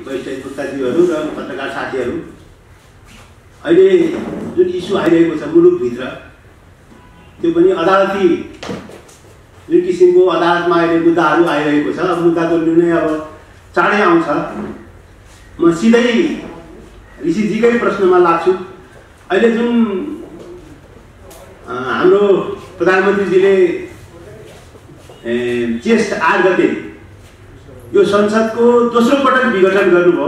वरिष्ठ वक्ताजीहरू र पत्रकार साथीहरू, अहिले जुन इस्यु आइरहेको छ मुलुकभित्र, त्यो पनि अदालती जुन किसिमको अदालतमा अहिले मुद्दाहरू आइरहेको छ, मुद्दाको निर्णय अब चाँडै आउँछ। म सिधै ऋषिजीकै प्रश्नमा लाग्छु। अहिले जुन हाम्रो प्रधानमन्त्रीजीले जेष्ठ 8 गते यो संसदको दोस्रो पटक विघटन गर्नुभयो।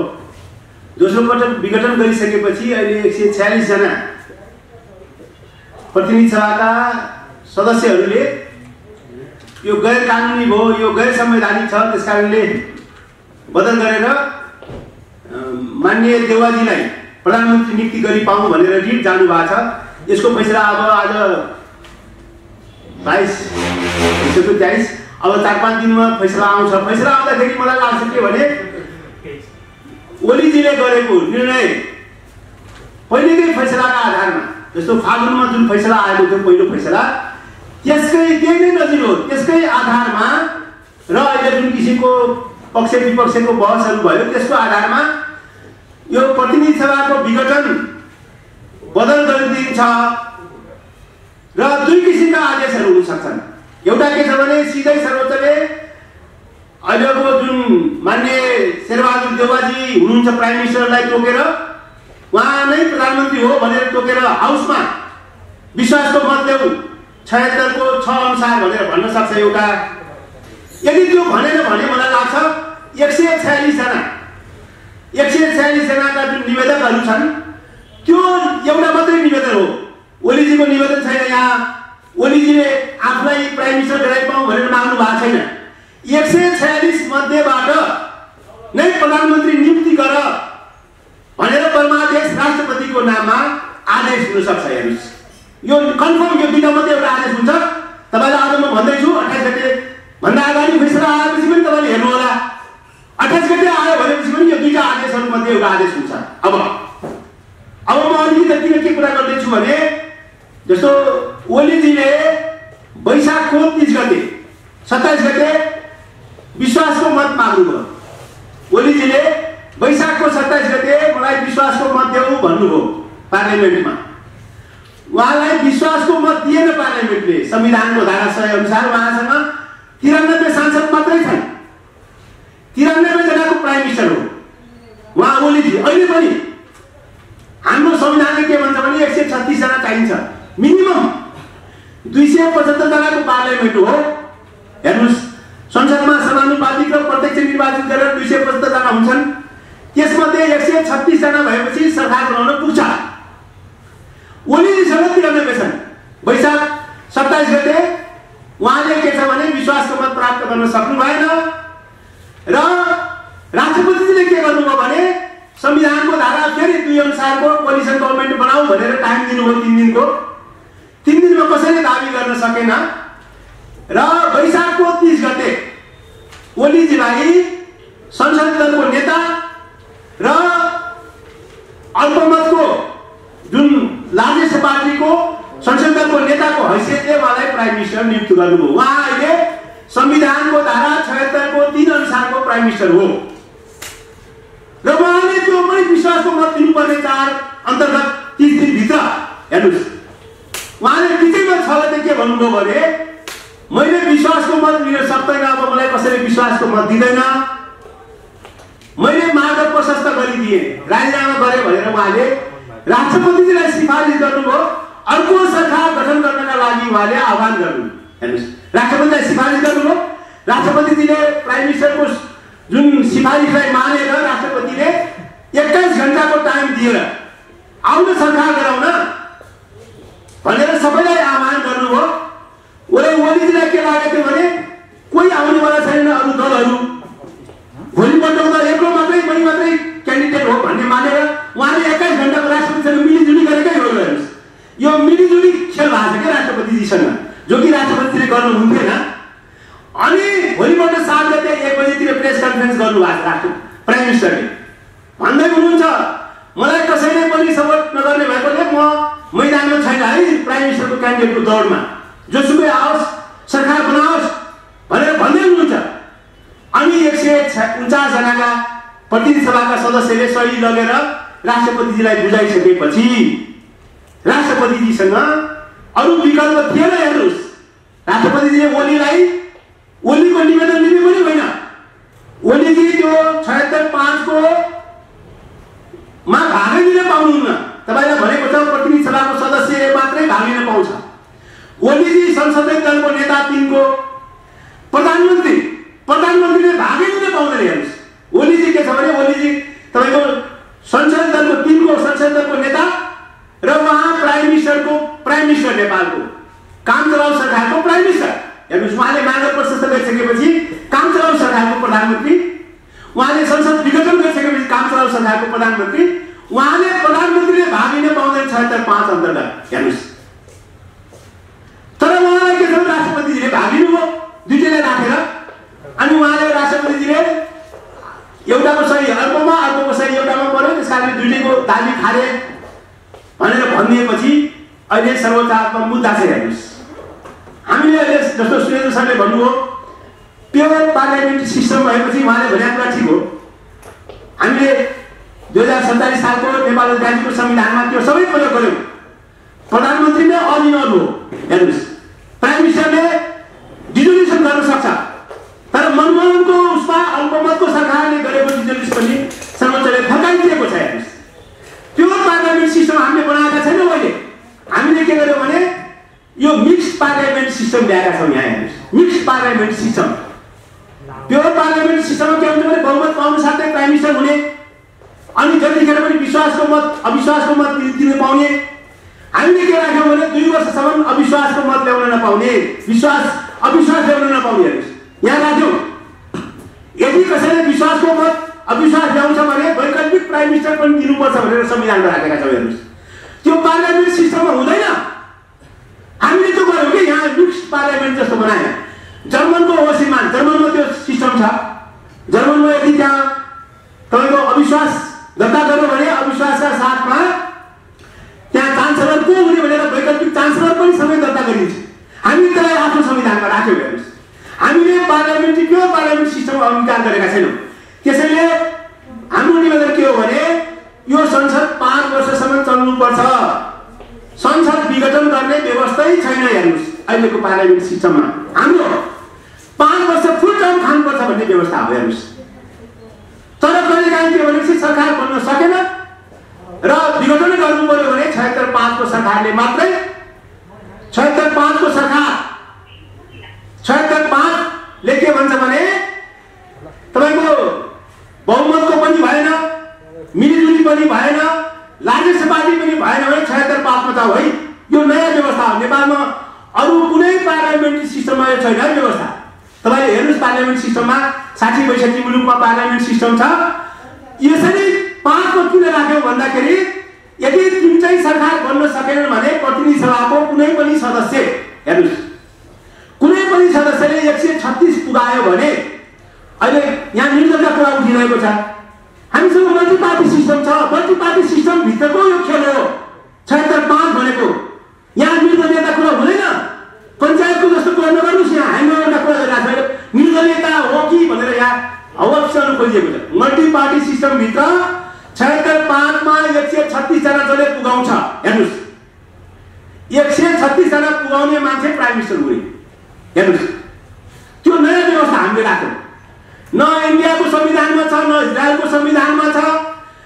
दोस्रो पटक विघटन गरिसकेपछि अहिले 146 जना प्रतिनिधि सभाका सदस्यहरूले यो गैर कानुनी भयो, यो गैर संवैधानिक छ, त्यसकारणले बदल गरेर माननीय देवाजीलाई प्रधानमन्त्री नियुक्ति गरी पाऊँ भनेर रिट जानु भएको छ। यसको फैसला अब आज 22 अब 4-5 दिनमा फैसला आउँछ। फैसला आउँदाखेरि मलाई लाग्छ के भने ओलीजीले गरेको निर्णय पहिलेकै फैसलाका आधारमा, जस्तो फागुनमा जुन फैसला आएको थियो पहिलो फैसला, त्यही नै नजिक हो। त्यसकै आधारमा र अहिले जुन किसिमको पक्ष विपक्षको बहसहरू भयो त्यसको आधारमा यो प्रतिनिधि सभाको विघटन बदल गरिदिन्छ र 2 किसिमका आदेशहरू हुन सक्छन्। एउटा के छ भने सिधै सर्वोच्चले अहिलेको जुन माननीय शेरबहादुर देवाजी हुनुहुन्छ प्राइम मिनिस्टरलाई तोकेर उहाँ नै प्रधानमन्त्री हो भनेर तोकेर हाउसमा विश्वासको मत ल्याऊ 76 को 6 अनुसार भनेर भन्न सक्छ एउटा। यदि त्यो भनेन भने मलाई लाग्छ 146 जनाका जुन निवेदकहरू छन् त्यो एउटा मात्रै निवेदन हो। ओलीजीको निवेदन छैन। यहाँ ओलीजीले आफूलाई प्राइम मिनिस्टर गराइपाउँ भनेर माग्नु भएको छैन। 146 मध्येबाट नै प्रधानमन्त्री नियुक्ति गर भनेर परमादेश राष्ट्रपतिको नाममा आदेश हुन सक्छ। हेर्नुहोस्, यो कन्फर्म, यो दुईटा मात्रै एउटा आदेश हुन्छ। तपाईँलाई आज म भन्दैछु 28 गते भन्दा अगाडि फैसला आएपछि पनि तपाईँले हेर्नु होला। 28 गते आयो भनेपछि पनि यो दुईटा आदेशहरू मध्ये एउटा आदेश हुन्छ। अब म अलिकति के कुरा गर्दैछु भने जस्तो ओलीजीले वैशाखको 30 गते 27 गते विश्वासको मत माग्नुभयो। ओलीजीले वैशाखको 27 गते मलाई विश्वासको मत देऊ भन्नुभयो पार्लियामेन्टमा। उहाँलाई विश्वासको मत दिएन पार्लियामेन्टले। संविधानको धारा 100 अनुसार उहाँसँग 93 सांसद मात्रै छन्। 93 जनाको प्राइम मिनिस्टर हो उहाँ ओलीजी। अहिले पनि हाम्रो संविधानले के भन्छ भने 136 जना चाहिन्छ मिनिमम। 275 जनाको पार्लियामेन्ट हो। हेर्नुहोस्, संसदमा समानुपातिक र प्रत्यक्ष निर्वाचित गरेर 275 जना हुन्छन्। त्यसमध्ये 136 जना भएपछि सरकार बनाउन पुग्छ। ओलीजीसँग 93 छन्। वैशाख 27 गते उहाँले के छ भने विश्वासको मत प्राप्त गर्न सक्नु भएन र राष्ट्रपतिले के गर्नुभयो भने संविधानको धारा फेरि 2 अनुसारको कोलिसन गभर्नमेन्ट बनाऊ भनेर टाइम दिनुभयो 3 दिनको। 3 दिनमा कसैले दाबी गर्न सकेन र वैशाखको 30 गते ओलीजीलाई संसद दलको नेता र अल्पमतको जुन लार्जेस्ट पार्टीको संसद दलको नेताको हैसियतले उहाँलाई प्राइम मिनिस्टर नियुक्त गर्नुभयो। उहाँ अहिले संविधानको धारा 76 को 3 अनुसारको प्राइम मिनिस्टर हो र उहाँले त्यो पनि विश्वासको मत दिनुपर्ने 4 अन्तर्गत 30 दिनभित्र। हेर्नुहोस्, उहाँले बिचैमा 6 गते के भन्नुभयो भने मैले विश्वासको मत लिन सक्दैन, अब मलाई कसैले विश्वासको मत दिँदैन, मैले मार्ग प्रशस्त गरिदिएँ, राजीनामा गरेँ भनेर उहाँले राष्ट्रपतिजीलाई सिफारिस गर्नुभयो। अर्को सरकार गठन गर्नका लागि उहाँले आह्वान गर्नुभयो। हेर्नुहोस्, राष्ट्रपतिलाई सिफारिस गर्नुभयो। राष्ट्रपतिजीले प्राइम मिनिस्टरको जुन सिफारिसलाई मानेर राष्ट्रपतिले 21 घण्टाको टाइम दिएर आउन सरकार गराउन भनेर सबैलाई आह्वान गर्नुभयो। ओलीजीलाई के लागेको थियो भने कोही आउनेवाला छैन, अरू दलहरू भोलिपल्ट त एक्लो मात्रै मै मात्रै क्यान्डिडेट हो भन्ने मानेर उहाँले 21 घण्टाको राष्ट्रपतिसँग मिलिजुली गरेकै हो। हेर्नुहोस्, यो मिलिजुली खेल भएको छ क्या राष्ट्रपतिजीसँग, जो कि राष्ट्रपतिले गर्नुहुन्थेन। अनि भोलिपल्ट 7 गते 1 बजेतिर प्रेस कन्फरेन्स गर्नुभएको राष्ट्र प्राइम मिनिस्टरले भन्दै हुनुहुन्छ मलाई कसैले पनि सपोर्ट नगर्ने भएकोले म मैदानमा छैन है प्राइम मिनिस्टरको क्यान्डिडेटको दौडमा, जोसुकै आओस् सरकार बनाओस् भनेर भन्दै हुनुहुन्छ। अनि 149 जनाका प्रतिनिधि सभाका सदस्यले सही लगेर राष्ट्रपतिजीलाई बुझाइसकेपछि राष्ट्रपतिजीसँग अरू विकल्प थिएन। हेर्नुहोस्, राष्ट्रपतिजीले ओलीको निवेदन लिने पनि होइन। ओलीजी त्यो 76.5 को मा भागै लिन पाउनुहुन्न। तपाईलाई भनेको छ प्रतिनिधि सभाको सदस्यले मात्रै भाग लिन पाउँछ। ओलीजी संसदीय दलको नेता 3 को प्रधानमन्त्रीले भागै लिन पाउँदैन। हेर्नुहोस्, ओलीजी के छ भने ओलीजी तपाईको संसदीय दलको 3 को संसदीय दलको नेता र उहाँ प्राइम मिनिस्टर नेपालको काम चलाउ सरकारको प्राइम मिनिस्टर। हेर्नुहोस्, उहाँले माग प्रशस्त गरिसकेपछि काम चलाउ सरकारको प्रधानमन्त्री, उहाँले संसद विघटन गरिसकेपछि काम चलाउ सरकारको प्रधानमन्त्री, उहाँले प्रधानमन्त्रीले भाग लिन पाउँदैन 76.5 अन्तर्गत। हेर्नुहोस्, तर उहाँलाई के छ, राष्ट्रपतिजीले भाग लिनुभयो दुईटैलाई राखेर। अनि उहाँले राष्ट्रपतिजीले एउटाको सही अर्कोको सही एउटामा पर्यो, त्यसकारणले दुईटैको दाबी खारे भनेर भनिदिएपछि अहिले सर्वोच्च अदालतमा मुद्दा छ। हेर्नुहोस्, हामीले अहिले जस्तो सुरेन्द्र सरले भन्नुभयो प्योर पार्लियामेन्ट्री सिस्टम भएपछि उहाँले भनेको कुरा ठिक हो। हामीले 2047 सालको नेपाल राज्यको संविधानमा त्यो सबै प्रयोग गर्यौँ। प्रधानमन्त्री नै अनिनल हो। हेर्नुहोस्, प्राइम मिनिस्टरले डिजोल्युसन गर्न सक्छ, तर मनमोहनको उसमा अल्पमतको सरकारले गरेको डिजोल्युसन पनि सर्वोच्चले फर्काइदिएको छ। हेर्नुहोस्, त्यो पार्लियामेन्ट सिस्टम हामीले बनाएका छैनौँ। अहिले हामीले के गर्यौँ भने यो मिक्स पार्लियामेन्ट सिस्टम ल्याएका छौँ। यहाँ हेर्नुहोस्, mix parliament system. Pure parliament सिस्टममा के हुन्छ भने बहुमत पाउनु साथै प्राइम मिनिस्टर हुने, अनि जतिखेर पनि विश्वासको मत अविश्वासको मत दिन पाउने। हामीले के राख्यौँ भने 2 वर्षसम्म अविश्वासको मत ल्याउन नपाउने, अविश्वास ल्याउन नपाउने। हेर्नुहोस्, यहाँ राख्यौँ यदि कसैले विश्वासको मत अविश्वास ल्याउँछ भने वैकल्पिक प्राइम मिनिस्टर पनि दिनुपर्छ भनेर संविधानमा राखेका छौँ। हेर्नुहोस्, त्यो पार्लियामेन्ट सिस्टममा हुँदैन। हामीले त्यो गर्यौँ कि यहाँ मिक्स पार्लियामेन्ट जस्तो बनाएन। जर्मनको होसिमान, जर्मनमा त्यो सिस्टम छ। जर्मनमा यदि त्यहाँ तपाईँको अविश्वास दर्ता गर्नु भने अविश्वासका साथमा त्यहाँ चान्सलर को हुने भनेर वैकल्पिक चान्सलर पनि सबै दर्ता गरिन्छ। हामी त्यसलाई आफ्नो संविधानमा राख्यौँ। हेर्नुहोस्, हामीले पार्लियामेन्ट सिस्टम अंगीकार गरेका छैनौँ। त्यसैले हाम्रो निवेदन के हो भने यो संसद 5 वर्षसम्म चल्नुपर्छ। संसद विघटन गर्ने व्यवस्थै छैन। हेर्नुहोस्, अहिलेको पार्लियामेन्ट सिस्टममा हाम्रो 5 वर्ष फुल टर्म खानुपर्छ भन्ने व्यवस्था हो। हेर्नुहोस्, तर कहिलेकाहीँ के भनेपछि सरकार बन्न सकेन र विघटन गर्नु पर्यो भने 76.5 को सरकारले मात्रै 76.5 को सरकार 76.5 ले के भन्छ भने तपाईको बहुमतको पनि भएन, मिलिजुली पनि भएन, लार्जेस्ट पार्टी पनि भएन भने 76.5 मा जाऊ है। यो नयाँ व्यवस्था हो। नेपालमा अरू कुनै पार्लियामेन्ट्री सिस्टममा यो छैन व्यवस्था। तपाईले हेर्नुस्, पार्लियामेन्ट सिस्टममा 60-62 मुलुकमा पार्लियामेन्ट सिस्टम छ। यसरी 5 को किन राख्यौं भन्दाखेरि यदि 3 चाहिँ सरकार बन्न सकेनन् भने प्रतिनिधि सभाको कुनै पनि सदस्य, हेर्नुस्, कुनै पनि सदस्यले 136 पुगायो भने अहिले यहाँ निर्दलका कुरा उठिरहेको छ। हामीसँग मल्टी पार्टी सिस्टम छ। मल्टी पार्टी सिस्टम भित्रको यो खेल हो 76.5 भनेको। यहाँ निर्दलीयता कुरा हुँदैन। पञ्चायतको जस्तो कुरा नगर्नुस्। यहाँ हामी एउटा कुरा गरिरहेको छ, निर्दलीयता हो कि भनेर यहाँ हावा फिसाउनु खोजिएको छ। मल्टी पार्टी सिस्टम भित्र 76.5 मा 136 जना जसले पुगाउँछ। हेर्नुस्, 136 जना पुगाउने मान्छे प्राइम मिनिस्टर हुने। हेर्नुस्, त्यो नयाँ व्यवस्था हामीले राख्यौँ। न इन्डियाको संविधानमा छ, न इजरायलको संविधानमा छ,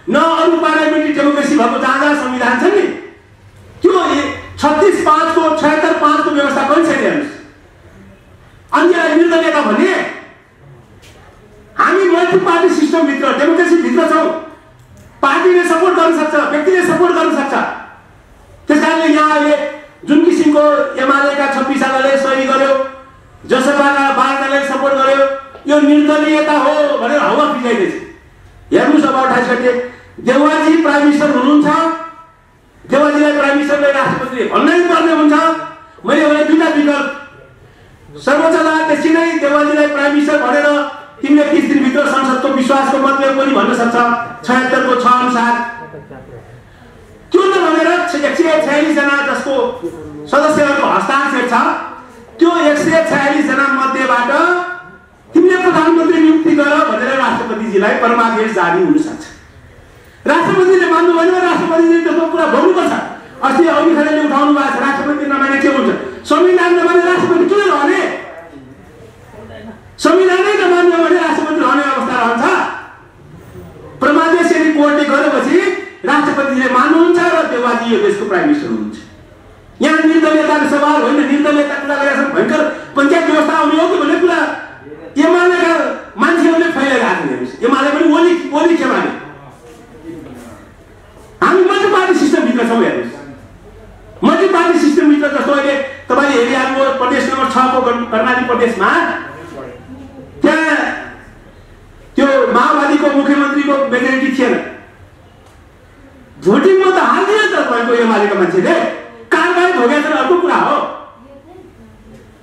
न अरू पार्लियामेन्ट्री डेमोक्रेसी भएको जहाँ संविधान छ नि त्यो 36.5 को 76.5 को व्यवस्था पनि छैन। हेर्नुस्, अनि यसलाई निर्दलीयता भने हामी मल्टी पार्टी सिस्टम भित्र डेमोक्रेसी भित्र छौँ। पार्टीले सपोर्ट गर्न सक्छ, व्यक्तिले सपोर्ट गर्न सक्छ। त्यसकारणले यहाँ अहिले जुन किसिमको एमालेका 26 जनाले सही गर्यो, जसपाका 12 जनाले सपोर्ट गर्यो, यो निर्दलीयता हो भनेर हावा फिजाइदैछ। हेर्नुस्, अब 28 गते देवाजी प्राइम मिनिस्टर हुनुहुन्छ। देवाजीलाई प्राइम मिनिस्टरले राष्ट्रपतिले भन्नै पर्ने हुन्छ। मैले भने दुईटा विकल्प, सर्वोच्च अदालतले सिधै देवाजीलाई प्राइम मिनिस्टर भनेर तिमीले 30 दिनभित्र संसदको विश्वासको मतले पनि भन्न सक्छ 76 को 6 अनुसार। त्यो नभनेर 146 जना जसको सदस्यहरूको हस्ताक्षर छ, त्यो 146 जना मध्येबाट तिमीले प्रधानमन्त्री नियुक्ति गर भनेर राष्ट्रपतिजीलाई परमादेश जारी हुन सक्छ। राष्ट्रपतिले मान्नु भएन, राष्ट्रपतिले त्यसको कुरा भोग्नुपर्छ। अस्ति अघि खरेलले उठाउनु भएको छ, राष्ट्रपति नमाने के हुन्छ? संविधान नमाने राष्ट्रपति किन रहने? संविधानै नमान्यो भने राष्ट्रपति रहने अवस्था रहन्छ। परमादेश यदि कोर्टले गरेपछि राष्ट्रपतिले मान्नुहुन्छ र देवाजी यो देशको प्राइम मिनिस्टर हुनुहुन्छ। यहाँ निर्दलीयताको सवाल होइन, निर्दलीयताको कुरा गरेका छन्। भयङ्कर पञ्चायत व्यवस्था आउने हो कि भन्ने कुरा एमालेका मान्छेहरूले फैलाइरहेको छ। हेर्नुहोस्, एमाले पनि ओली खेमाले हामी मल्टी पार्टी सिस्टमभित्र छौँ। हेर्नुहोस्, मल्टी पार्टी सिस्टमभित्र जस्तो अहिले तपाईँले हेरिहाल्नु प्रदेश नम्बर 6 को कर्णाली प्रदेशमा त्यहाँ त्यो माओवादीको मुख्यमन्त्रीको मेजोरिटी थिएन। भोटिङमा त हाल्दियो त तपाईँको एमालेका मान्छेले। कारबाही भोगेको छ अर्को कुरा हो।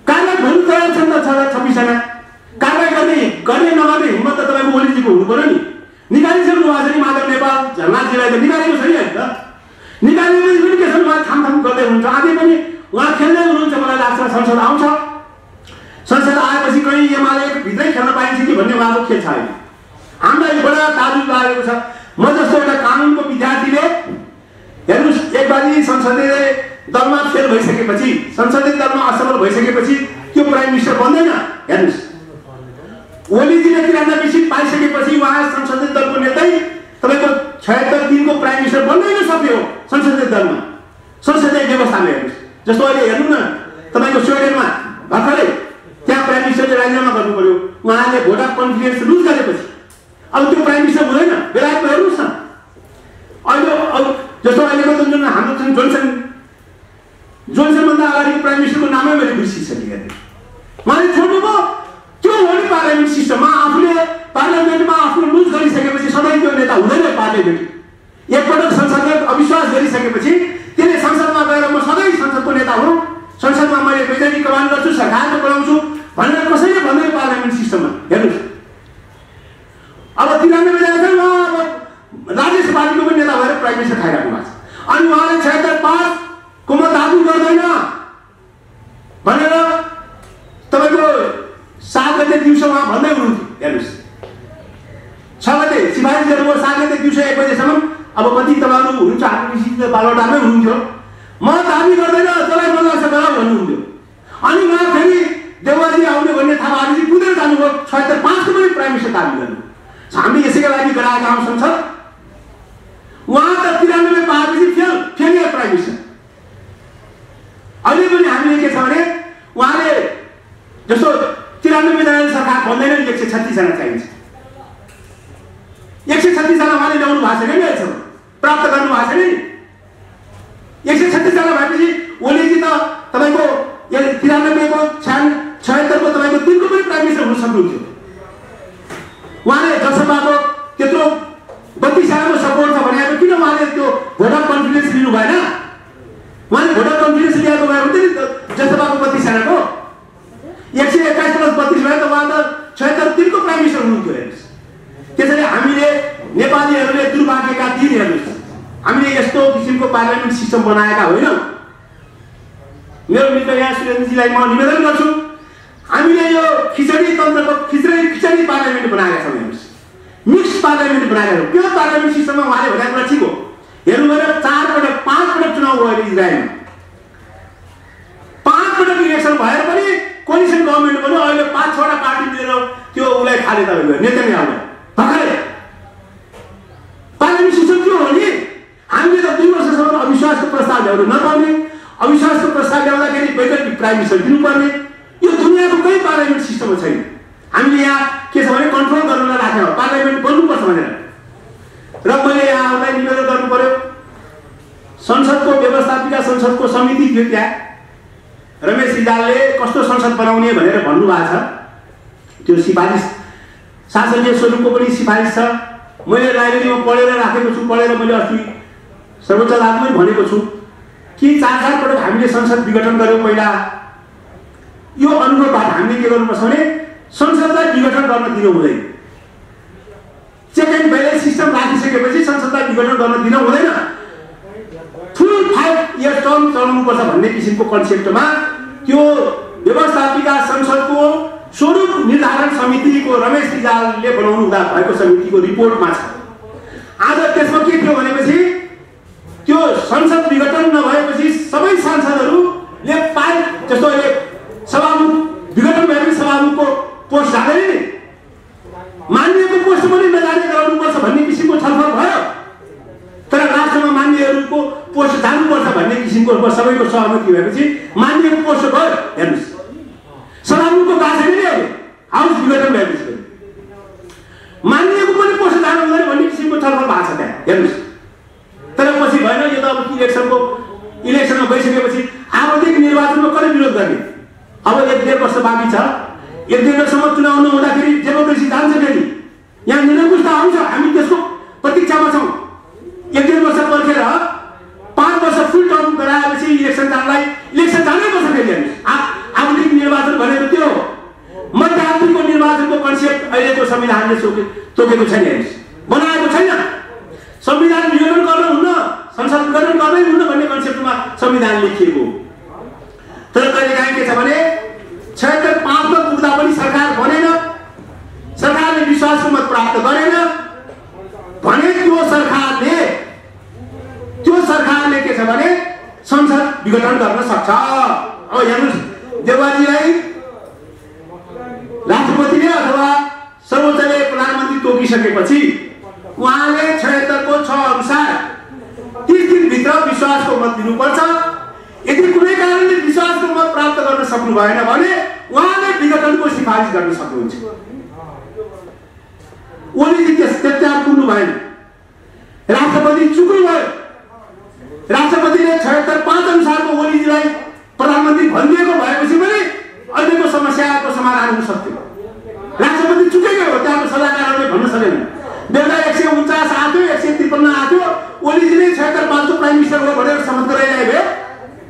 कारबाही भोग्नु तयार छन् त 26 जना। कारबाही गर्ने नगर्ने हिम्मत त तपाईँको ओलीजीको हुनु पर्यो नि। निकालिसक्नु भएको छ नि माधव नेपाल झरनाजीलाई त निकालेको छैन नि त। निकालेपछि पनि के छ उहाँ थामथाम गर्दै हुनुहुन्छ। आजै पनि उहाँ खेल्दै हुनुहुन्छ। मलाई लाग्छ संसद आउँछ। संसद आएपछि कहीँ एमाले भित्रै खेल्न पाइन्छ कि भन्ने उहाँको खेल छ। अहिले हामीलाई बडा ताजुब लागेको छ। म जस्तो एउटा कानुनको विद्यार्थीले हेर्नुहोस्, एक बाजी संसदीय दलमा फेल भइसकेपछि, संसदीय दलमा असफल भइसकेपछि त्यो प्राइम मिनिस्टर बन्दैन। हेर्नुहोस्, ओलीजीले 93 सिट पाइसकेपछि उहाँ संसदीय दलको नेतै तपाईँको 76 दिनको प्राइम मिनिस्टर बन्नै नसक्ने हो संसदीय दलमा, संसदीय व्यवस्थामा। हेर्नुहोस्, जस्तो अहिले हेर्नु न तपाईँको स्विडेनमा भर्खरै त्यहाँ प्राइम मिनिस्टरले राजीनामा गर्नु पर्यो। उहाँले भोट अफ कन्फिडेन्स लुज गरेपछि अब त्यो प्राइम मिनिस्टर हुँदैन। बेलायतमा हेर्नुहोस् न, अहिले जस्तो अहिलेको जुन हाम्रो जुन जोन्सनभन्दा अगाडिको प्राइम मिनिस्टरको नामै मैले बिर्सिसकेँ। उहाँले छोड्नुभयो। त्यो हो नि पार्लियामेन्ट सिस्टममा। आफूले पार्लियामेन्टमा आफ्नो लुज गरिसकेपछि सधैँ त्यो नेता हुँदैन। पार्लियामेन्ट एकपटक संसदले अविश्वास गरिसकेपछि त्यसले संसदमा गएर म सधैँ संसदको नेता हुँ, संसदमा मैले मेजोरिटी कमान्ड गर्छु, सरकारको बनाउँछु भनेर कसैले भन्दैन पार्लियामेन्ट सिस्टममा। हेर्नुहोस्, अब 93 जना चाहिँ उहाँ अब राजेश पार्टीको पनि नेता भएर प्राइम मिनिस्टर खाइराख्नु भएको छ। अनि उहाँले 76 को म दाबी गर्दैन भनेर तपाईँको 7 गते दिउँसो उहाँ भन्दै हुनुहुन्थ्यो। हेर्नुहोस्, 6 गते सिफारिस गर्नुभयो, 7 गते दिउँसो 1 बजेसम्म। अब कति तपाईँहरू हुनुहुन्छ हातपिसी बालवटामै हुनुहुन्थ्यो। म दाबी गर्दैन, तँलाई मन लाग्छ गर भन्नुहुन्थ्यो। अनि उहाँ फेरि देवाजी आउने भन्ने थाहा भएपछि कुदेर जानुभयो। 76 को पनि प्राइम मिनिस्टर दाबी गर्नु। हामी यसैका लागि गराएका हौँ संसद। उहाँ त 93 पाएपछि फेरि प्राइम मिनिस्टर। अहिले पनि हामीले के छ भने उहाँले जस्तो 93 जना सरकार बन्दैन नि, 136 जना चाहिन्छ। 136 जना उहाँले ल्याउनु भएको छैन नि, अहिलेसम्म प्राप्त गर्नु भएको छैन नि। 136 जना भएपछि ओलीजी त तपाईँको 93 को 76 को तपाईँको 3 को पनि प्राइम मिनिस्टर हुन सक्नुहुन्थ्यो। उहाँले जसपाको त्यत्रो 32 जनाको सपोर्ट छ भने किन उहाँले त्यो भोट अफ कन्फिडेन्स लिनु भएन? उहाँले भोट अफ कन्फिडेन्स लिएको भए हुन्थ्यो नि जसपाको 32 जनाको। 121 + 32 भयो त उहाँ त 76 3 को प्राइम मिनिस्टर हुनुहुन्थ्यो। हेर्नुहोस्, त्यसैले हामीले नेपालीहरूले दुर्भाग्यका दिन हेर्नुहोस्, हामीले यस्तो किसिमको पार्लियामेन्ट सिस्टम बनाएका होइनौँ। मेरो मित्र यहाँ सुरेन्द्रजीलाई म निवेदन गर्छु, हामीले यो खिचडी तन्त्रको खिचडी पार्लियामेन्ट बनाएका छौँ। हेर्नुहोस्, मिक्स पार्लियामेन्ट बनाएका छौँ। त्यो पार्लियामेन्ट सिस्टममा उहाँले भनेको कुरा ठिक हो। हेर्नु भएर 5 पटक चुनाव भयो अहिले इजरायलमा। 5 पटक इलेक्सन भएर पनि कोलिसन गभर्मेन्ट पनि अहिले 5-6 वटा पार्टी मिलेर त्यो उसलाई खाले तपाईँको नेतन्याहुलाई भर्खरै। पार्लियामेन्ट सिस्टम त्यो हो नि। हामीले त 2 वर्षसम्म अविश्वासको प्रस्ताव ल्याउनु नपाउने, अविश्वासको प्रस्ताव ल्याउँदाखेरि वैकल्पिक प्राइम मिनिस्टर दिनुपर्ने, यो दुनियाँको कहीँ पार्लियामेन्ट सिस्टममा छैन। हामीले यहाँ के छ भने कन्ट्रोल गर्नलाई राखेको हो, पार्लियामेन्ट बन्नुपर्छ भनेर। र मैले यहाँहरूलाई निवेदन गर्नु पर्यो, संसदको व्यवस्थापिका संसदको समिति थियो त्यहाँ, रमेश रिजालले कस्तो संसद बनाउने भनेर भन्नुभएको छ। त्यो सिफारिस शासकीय स्वरूपको पनि सिफारिस छ। मैले लाइब्रेरीमा पढेर राखेको छु। पढेर मैले अस्ति सर्वोच्च अदालतमै भनेको छु कि 4 पटक हामीले संसद विघटन गर्यौँ। पहिला यो अनुभवबाट हामीले के गर्नुपर्छ भने संसदलाई विघटन गर्न दिनु हुँदैन। चेक एन्ड ब्यालेन्स सिस्टम राखिसकेपछि संसदलाई विघटन गर्न दिन हुँदैन। फुल 5 इयर टर्म चलाउनुपर्छ भन्ने किसिमको कन्सेप्टमा त्यो व्यवस्थापिका संसदको स्वरूप निर्धारण समितिको रमेश रिजालले बनाउनु हुँदा भएको समितिको रिपोर्टमा छ। आज त्यसमा के थियो भनेपछि त्यो संसद विघटन नभएपछि सबै सांसदहरूले पाए जस्तो अहिले सभामुख विघटन भएपछि सभामुखको पोस्ट जाँदैन नि, मान्यको पोस्ट पनि नजाने गराउनुपर्छ भन्ने किसिमको छलफल भयो। तर राष्ट्रमा मान्यहरूको पोस्ट जानुपर्छ भन्ने किसिमको सबैको सहमति भएपछि मान्यको पोस्ट गयो। हेर्नुहोस्, सभामुखको बाछा नै हो हाउस विघटन भएपछि मान्यको पनि पोस्ट जानु हुँदैन भन्ने किसिमको छलफल भएको छ त्यहाँ। हेर्नुहोस्, तर पछि भएन, यो त अब इलेक्सनमा गइसकेपछि आवधिक निर्वाचनमा कसले विरोध गर्ने? अब 1.5 वर्ष बाँकी छ, 1.5 वर्षसम्म चुनाव नहुँदाखेरि डेमोक्रेसी जान्छ फेरि, यहाँ निरङ्कुश आउँछ, हामी त्यसको प्रतीक्षामा छौँ। 1.5 वर्ष पर्खेर 5 वर्ष फुल टर्म गराएपछि इलेक्सन जानै पर्छ फेरि। आवधिक निर्वाचन भनेको त्यो मध्यरात्रिको निर्वाचनको कन्सेप्ट अहिलेको संविधानले तोकेको छैन, बनाएको छैन। संविधान विघटन गर्न हुन्न, संसद विघटन गर्नै हुन्न भन्ने कन्सेप्टमा संविधान लेखिएको। तर कहिलेकाहीँ के छ भने 76-5 पुग्दा पनि सरकार बनेन, सरकारले विश्वासको मत प्राप्त गरेन भने त्यो सरकारले के छ भने संसद विघटन गर्न सक्छ। अब हेर्नुहोस्, देउवाजीलाई राष्ट्रपतिले अथवा सर्वोच्चले प्रधानमन्त्री तोकिसकेपछि उहाँले 76 को 6 अनुसार 30 दिनभित्र विश्वासको मत दिनुपर्छ। यदि कुनै कारणले विश्वासको मत प्राप्त गर्न सक्नु भएन भने उहाँले विघटनको सिफारिस गर्न सक्नुहुन्छ। ओलीजी त्यहाँ पुग्नु भएन, राष्ट्रपति चुक्नु भयो। राष्ट्रपतिले 76-5 अनुसारको ओलीजीलाई प्रधानमन्त्री भनिदिएको भएपछि पनि अहिलेको समस्याको समाधान हुन सक्थ्यो। राष्ट्रपति चुकेकै हो, त्यहाँको सल्लाहकारहरूले भन्न सकेन। 2149 आथ्यो, 153 आथ्यो, ओलीजीले 76-5 को प्राइम मिनिस्टर हो भनेर शपथ गराइरहेको भए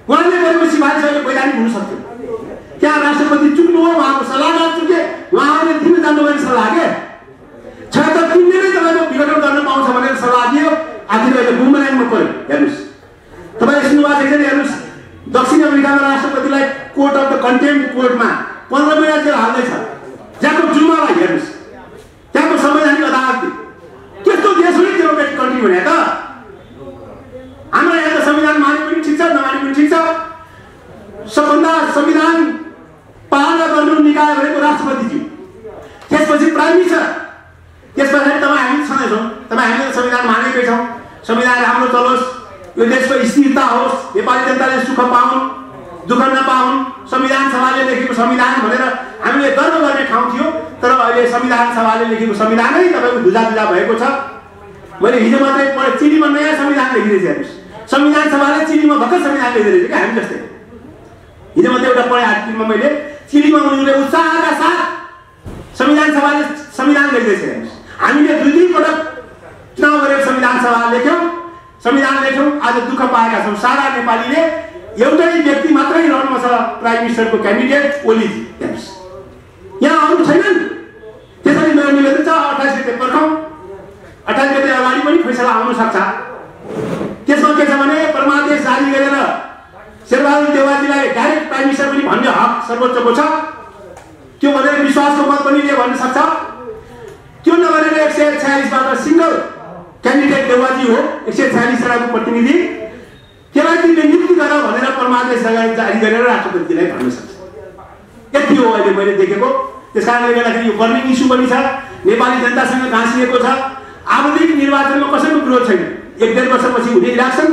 उहाँले गरेको सिफारिस अहिले वैधानिक हुन सक्थ्यो। त्यहाँ राष्ट्रपति चुक्नु हो, उहाँको सल्लाहकार चुके, उहाँले दिन जानु भने सल्लाह के 76-3 नै तपाईँको विघटन गर्न पाउँछ भनेर सल्लाह दियो। आखिर अहिले बुमराङमा पर्यो। हेर्नुहोस्, तपाईँ सुन्नुभएको छैन? हेर्नुहोस्, दक्षिण अफ्रिकामा राष्ट्रपतिलाई कोर्ट अफ द कन्टेम्प्ट कोर्टमा 15 महिना जेल हाल्दैछ। ज्याकोब जुमालाई हेर्नुहोस्, त्यहाँको संवैधानिक अदालतले त्यस्तो देश हो नि डेमोक्रेटिक कन्ट्री भने त। हाम्रो यहाँ त संविधान माने पनि ठिक छ, नमाने पनि ठिक छ। सबभन्दा संविधान पालना गर्नु निकाय भनेको राष्ट्रपतिज्यू, त्यसपछि प्राइम मिनिस्टर, त्यस पछाडि तपाईँ हामी छँदैछौँ। तपाईँ हामीले संविधान मानेकै छौँ, संविधान राम्रो चलोस्, यो देशको स्थिरता होस्, नेपाली जनताले सुख पाउन्, दुःख नपाउन्, संविधान सभाले लेखेको संविधान भनेर हामीले गर्व गर्ने ठाउँ थियो। तर अहिले संविधान सभाले लेखेको संविधानै तपाईँको धुजा भएको छ। मैले हिजो मात्रै पढेँ, चिलीमा नयाँ संविधान लेखिरहेछ। हेर्नुहोस्, संविधान सभाले चिलीमा भर्खर संविधान लेखिरहेछ क्या, हामी जस्तै। हिजो मात्रै एउटा पढेँ आर्टिकलमा मैले, चिलीमा उनीहरूले उत्साहका साथ संविधान सभाले संविधान लेख्दैछ। हेर्नुहोस्, हामीले 2-3 पटक चुनाव गरेर संविधान लेख्यौँ, आज दुःख पाएका छौँ। सारा नेपालीले एउटै व्यक्ति मात्रै रहनुमा छ, प्राइम मिनिस्टरको क्यान्डिडेट ओलीजी। हेर्नुहोस्, यहाँ अरू छैनन्। त्यसरी मेरो निवेदन छ, 28 गते पर्खौँ, 28 गते अगाडि पनि फैसला आउन सक्छ। त्यसमा के छ भने परमादेश जारी गरेर शेरबहादुर देउवाजीलाई डाइरेक्ट प्राइम मिनिस्टर पनि भन्ने हक सर्वोच्चको छ। त्यो भनेर विश्वासको मत पनि ले भन्न सक्छ। त्यो नगरेर 146 बाट सिंगल क्यान्डिडेट देउवाजी हो, 146 जनाको प्रतिनिधि, त्यसलाई तिमीले नियुक्ति गर भनेर परमादेश जारी गरेर राष्ट्रपतिलाई भन्न सक्छ। यति हो अहिले मैले देखेको। त्यसकारणले गर्दाखेरि यो बर्निङ इस्यु पनि छ, नेपाली जनतासँग गाँसिएको छ। आवधिक निर्वाचनमा कसैको विरोध छैन। 1.5 वर्षपछि हुने इलेक्सन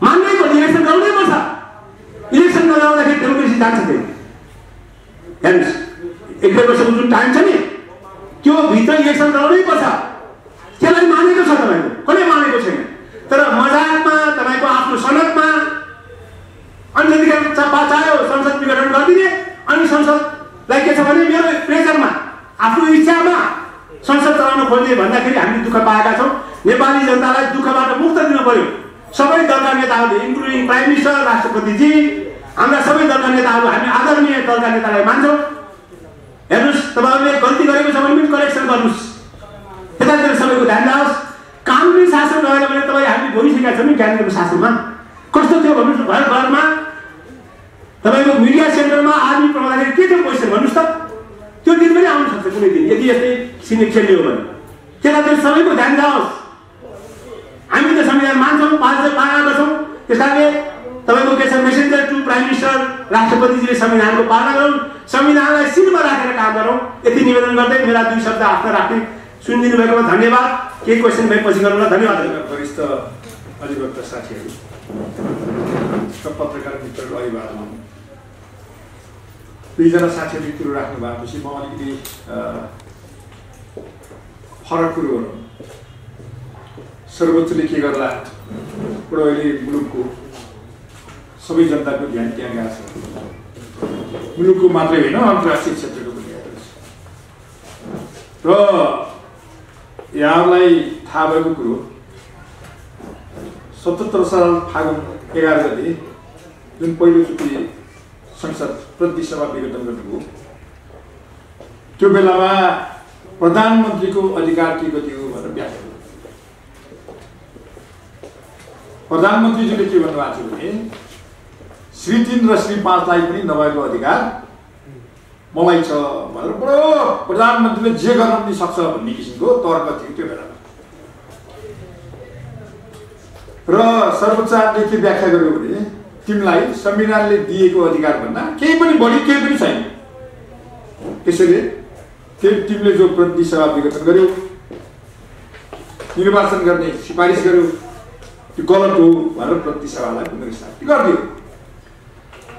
मान्नै पर्छ, इलेक्सन गराउनै पर्छ। इलेक्सन नगराउँदाखेरि डेमोक्रेसी जान्छ फेरि। हेर्नुहोस्, 1.5 वर्षको जुन टाइम छ नि, त्यो भित्र इलेक्सन गराउनै पर्छ। त्यसलाई मानेको छ तपाईँको, कसले मानेको छैन। तर मजाकमा तपाईँको आफ्नो सनदमा अनि त्यतिखेर चाह्यो संसद विघटन गरिदिने, अनि संसदलाई के छ भने मेरो प्रेसरमा आफ्नो इच्छामा संसद चलाउन खोज्ने भन्दाखेरि हामीले दुःख पाएका छौँ। नेपाली जनतालाई दुःखबाट मुक्त दिन पर्यो। सबै दलका नेताहरूले, इन्क्लुडिङ प्राइम मिनिस्टर, राष्ट्रपतिजी, हाम्रा सबै दलका नेताहरू, हामी आदरणीय दलका नेतालाई मान्छौँ। हेर्नुहोस्, तपाईँहरूले गल्ती गरेको छ भने पनि करेक्सन गर्नुहोस्, यतातिर सबैको ध्यान जाओस्। कानुनी शासन रहेन भने तपाईँ हामी भोगिसकेका छौँ नि। ज्ञानेन्द्रको शासनमा कस्तो थियो भन्नुहोस्, घरमा तपाईँको मिडिया सेन्टरमा आर्मी प्रवक्ताले के थियो क्वेसन भन्नुहोस् त। त्यो त्यो दिन पनि आउन सक्छ कुनै दिन यदि यस्तै सिने खेल्ने हो भने। त्यसलाई चाहिँ सबैको ध्यान जाओस्। हामी त संविधान मान्छौँ, पालना गर्छौँ। त्यस कारणले तपाईँको के छ, मेसेन्जर टु प्राइम मिनिस्टर, राष्ट्रपतिजीले संविधानको पालना गरौँ, संविधानलाई शिरमा राखेर काम गरौँ, यति निवेदन गर्दै मेरा 2 शब्द आफ्ना राख्ने। सुनिदिनु भएकोमा धन्यवाद। केही क्वेसन भएपछि गरौँला। धन्यवाद। वरिष्ठ अधिवक्ता साथीहरू र पत्रकार मित्रहरू अभिवाद। 2 जना साथीहरूले कुरो राख्नु भएपछि म अलिकति फरक कुरो गरौँ। सर्वोच्चले के गर्ला, बडो अहिले मुलुकको सबै जनताको ध्यान त्यहाँ गएको छ। मुलुकको मात्रै होइन, अन्तर्राष्ट्रिय क्षेत्रको पनि गएको छ। र यहाँलाई थाहा भएको कुरो, 77 साल फागुन 11 गते जुन पहिलोचोटि संसद प्रतिनिधि सभा विघटन गर्नुभयो, त्यो बेलामा प्रधानमन्त्रीको अधिकार के कति हो भनेर व्याख्या गर्नु। प्रधानमन्त्रीजीले के भन्नुभएको छ भने श्री 3 र श्री 5लाई पनि नभएको अधिकार मलाई छ भनेर बडो प्रधानमन्त्रीले जे गर्न पनि सक्छ भन्ने किसिमको तर्क थियो त्यो बेलामा। र सर्वोच्चले के व्याख्या गर्यो भने तिमीलाई संविधानले दिएको अधिकार भन्दा केही पनि बढी केही पनि छैन। त्यसैले तिमीले जो प्रतिनिधि सभा विघटन गर्यो, निर्वाचन गर्ने सिफारिस गर्यो, त्यो गलत हो भनेर प्रतिनिधि सभालाई पुनर्स्थापित गरिदियो।